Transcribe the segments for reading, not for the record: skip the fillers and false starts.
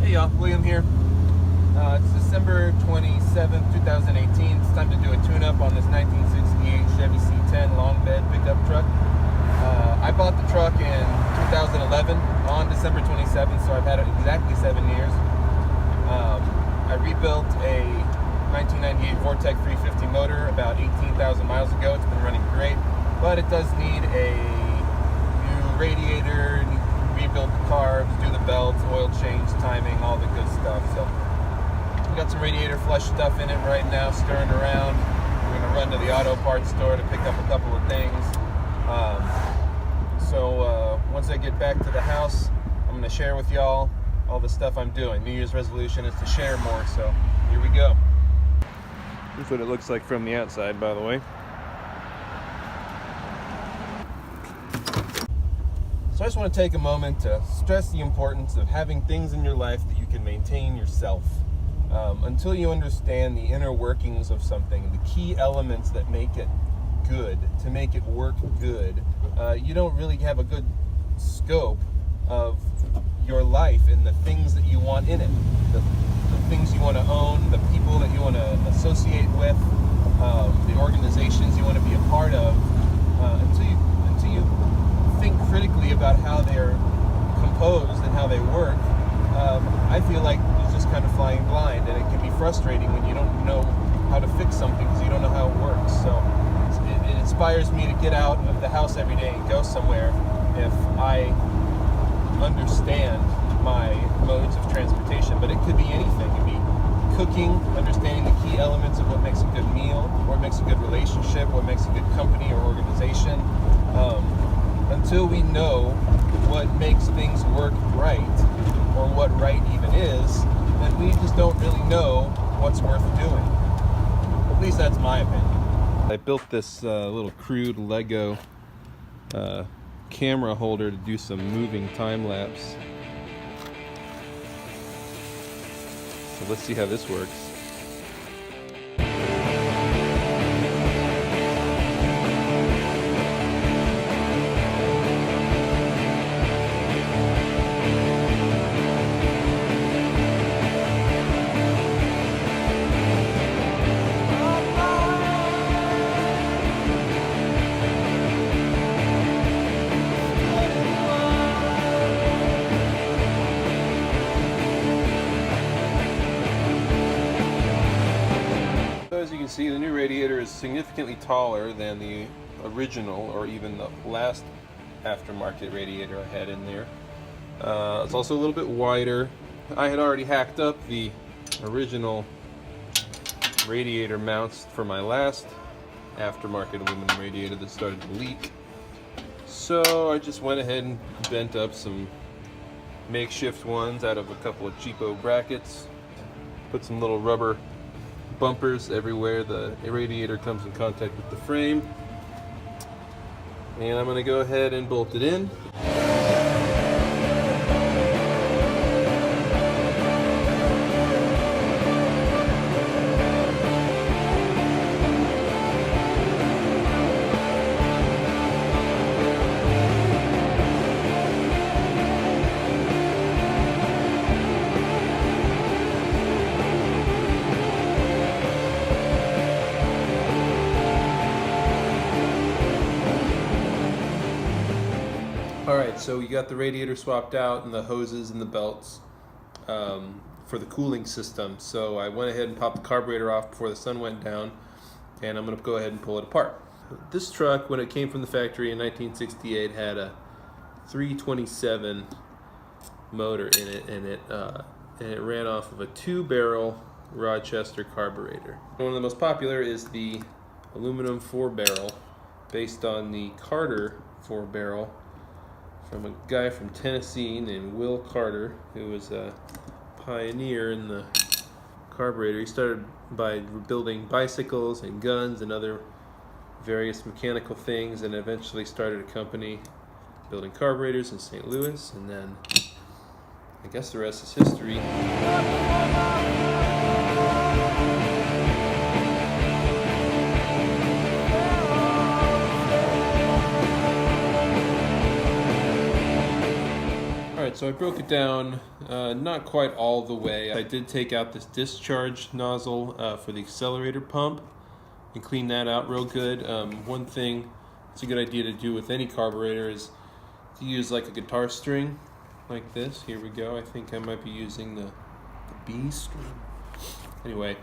Hey y'all, William here. It's December 27th, 2018. It's time to do a tune-up on this 1968 Chevy C10 Longbed pickup truck. I bought the truck in 2011 on December 27th, so I've had it exactly 7 years. I rebuilt a 1998 Vortec 350 motor about 18,000 miles ago. It's been running great, but it does need a new radiator, rebuild the carbs, do the belts, oil change, timing, all the good stuff. So we got some radiator flush stuff in it right now, stirring around. We're gonna run to the auto parts store to pick up a couple of things. So once I get back to the house, I'm gonna share with y'all all the stuff I'm doing. New Year's resolution is to share more, so here we go. Here's what it looks like from the outside, by the way. So I just want to take a moment to stress the importance of having things in your life that you can maintain yourself. Until you understand the inner workings of something, the key elements that make it good, to make it work good, you don't really have a good scope of your life and the things that you want in it. The things you want to own, the people that you want to associate with, the organizations you want to be a part of, until you think critically about how they're composed and how they work. I feel like it's just kind of flying blind, and it can be frustrating when you don't know how to fix something because you don't know how it works. So it inspires me to get out of the house every day and go somewhere if I understand my modes of transportation. But it could be anything. It could be cooking, understanding the key elements of what makes a good meal, what makes a good relationship, what makes a good company or organization. Until we know what makes things work right, or what right even is, then we just don't really know what's worth doing. At least that's my opinion. I built this little crude Lego camera holder to do some moving time lapse. So let's see how this works. As you can see, the new radiator is significantly taller than the original, or even the last aftermarket radiator I had in there. It's also a little bit wider. I had already hacked up the original radiator mounts for my last aftermarket aluminum radiator that started to leak. So I just went ahead and bent up some makeshift ones out of a couple of cheapo brackets, put some little rubber bumpers everywhere the radiator comes in contact with the frame, and I'm going to go ahead and bolt it in. Alright, so we got the radiator swapped out and the hoses and the belts for the cooling system. So I went ahead and popped the carburetor off before the sun went down, and I'm going to go ahead and pull it apart. This truck, when it came from the factory in 1968, had a 327 motor in it, and it ran off of a 2-barrel Rochester carburetor. One of the most popular is the aluminum 4-barrel, based on the Carter 4-barrel, from a guy from Tennessee named Will Carter, who was a pioneer in the carburetor. He started by building bicycles and guns and other various mechanical things, and eventually started a company building carburetors in St. Louis, and then I guess the rest is history. So I broke it down Not quite all the way. I did take out this discharge nozzle for the accelerator pump and clean that out real good. One thing it's a good idea to do with any carburetor is to use like a guitar string like this. Here we go. I think I might be using the B string. Anyway,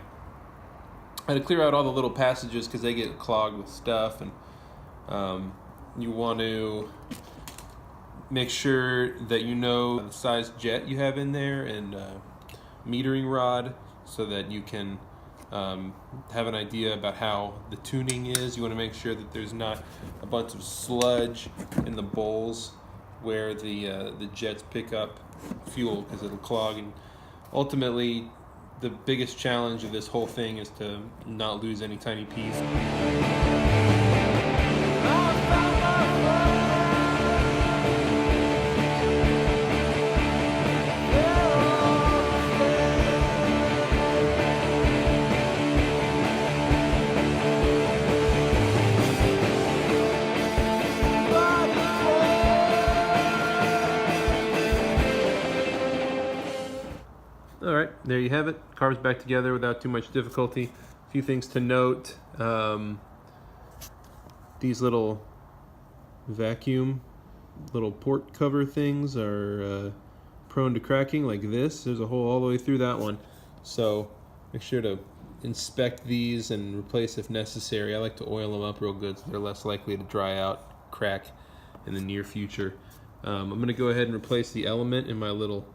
I had to clear out all the little passages because they get clogged with stuff, and you want to make sure that you know the size jet you have in there and metering rod so that you can have an idea about how the tuning is. You want to make sure that there's not a bunch of sludge in the bowls where the jets pick up fuel, because it'll clog. And ultimately, the biggest challenge of this whole thing is to not lose any tiny piece. Alright, there you have it. Carb's back together without too much difficulty. A few things to note. These little vacuum, little port cover things are prone to cracking like this. There's a hole all the way through that one. So make sure to inspect these and replace if necessary. I like to oil them up real good so they're less likely to dry out, crack in the near future. I'm going to go ahead and replace the element in my little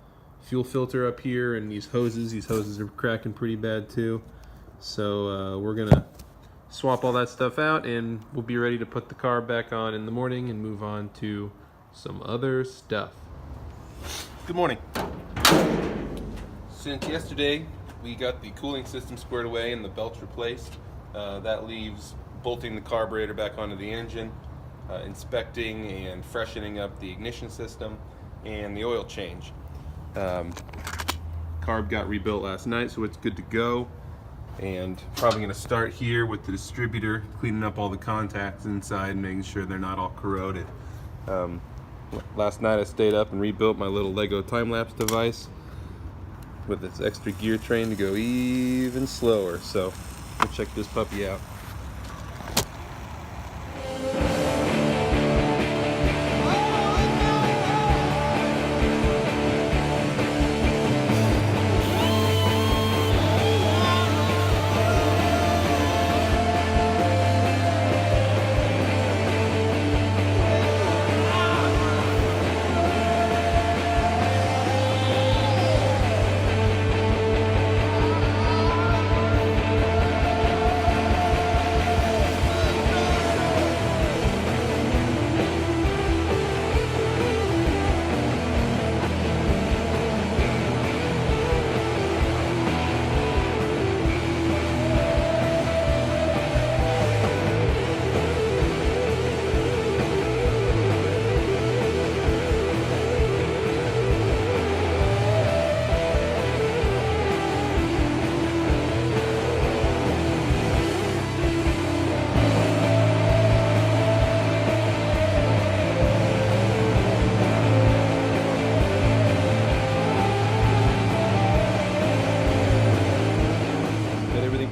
fuel filter up here, and these hoses. These hoses are cracking pretty bad too. So we're gonna swap all that stuff out, and we'll be ready to put the car back on in the morning and move on to some other stuff. Good morning. Since yesterday we got the cooling system squared away and the belts replaced, that leaves bolting the carburetor back onto the engine, inspecting and freshening up the ignition system, and the oil change. Carb got rebuilt last night, so it's good to go. And probably going to start here with the distributor, cleaning up all the contacts inside and making sure they're not all corroded. Last night I stayed up and rebuilt my little Lego time-lapse device with its extra gear train to go even slower. So we'll check this puppy out.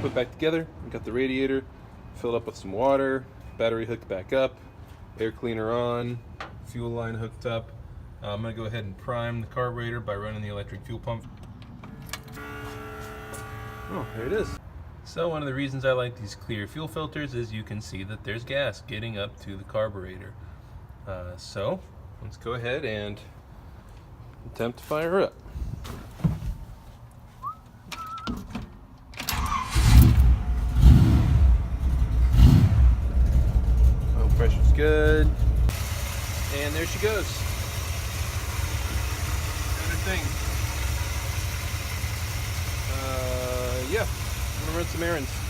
Put back together. We got the radiator filled up with some water, battery hooked back up, air cleaner on, fuel line hooked up. I'm going to go ahead and prime the carburetor by running the electric fuel pump. Oh, there it is. So one of the reasons I like these clear fuel filters is you can see that there's gas getting up to the carburetor. So let's go ahead and attempt to fire her up. Pressure's good, and there she goes. Doing her thing. Yeah, I'm gonna run some errands.